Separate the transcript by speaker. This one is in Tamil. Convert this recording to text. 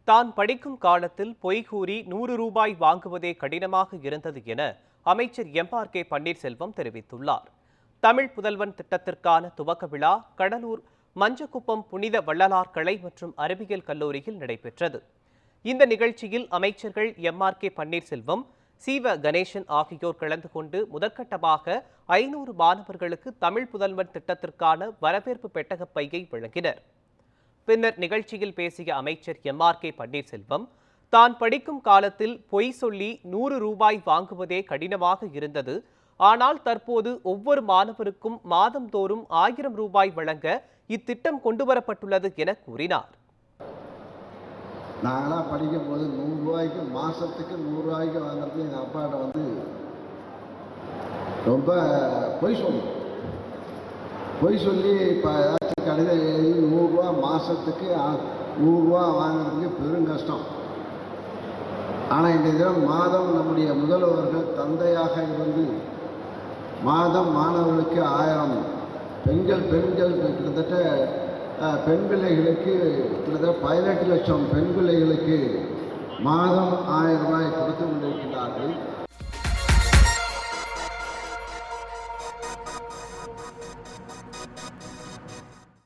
Speaker 1: தான் படிக்கும் காலத்தில் பொய் கூறி 100 ரூபாய் வாங்குவதே கடினமாக இருந்தது என அமைச்சர் எம்.ஆர்.கே. பன்னீர்செல்வம் தெரிவித்துள்ளார். தமிழ் புதல்வன் திட்டத்திற்கான துவக்க விழா கடலூர் மஞ்சக்குப்பம் புனித வள்ளலார் கலை மற்றும் அறிவியல் கல்லூரியில் நடைபெற்றது. இந்த நிகழ்ச்சியில் அமைச்சர்கள் எம்.ஆர்.கே. பன்னீர்செல்வம், சீவ கணேசன் ஆகியோர் கலந்து கொண்டு முதற்கட்டமாக 500 மாணவர்களுக்கு தமிழ் புதல்வன் திட்டத்திற்கான வரவேற்பு பெட்டக பையை வழங்கினர். பின்னர் நிகழ்ச்சியில் பேசிய அமைச்சர் எம்.ஆர்.கே. பன்னீர்செல்வம், தான் படிக்கும் காலத்தில் பொய் சொல்லி 100 ரூபாய் வாங்குவதே கடினமாக இருந்தது. ஆனால் தற்போது ஒவ்வொரு மாணவருக்கும் மாதந்தோறும் 1000 ரூபாய் வழங்க இத்திட்டம் கொண்டுவரப்பட்டுள்ளது என கூறினார்.
Speaker 2: நாங்களாம் படிக்கும் போது 100 ரூபாய்க்கு மாசத்துக்கு 100 ரூபாய்க்கு வாங்குறது எங்கள் அப்பாட்ட ரொம்ப பொய் சொல்லி இப்போ ஏதாச்சும் கடிதம் எழுதி 100 ரூபா மாதத்துக்கு 100 ரூபா வாங்குறதுக்கு பெரும் கஷ்டம். ஆனால் இந்த தினம் மாதம் நம்முடைய முதல்வர்கள் தந்தையாக இருந்து மாதம் மாணவர்களுக்கு 1000 பெண்கள் கிட்டத்தட்ட பெண் பிள்ளைகளுக்கு கிட்டத்தட்ட 18 லட்சம் பெண் பிள்ளைகளுக்கு மாதம் 1000 ரூபாய் கொடுத்து கொண்டிருக்கிறார்கள்.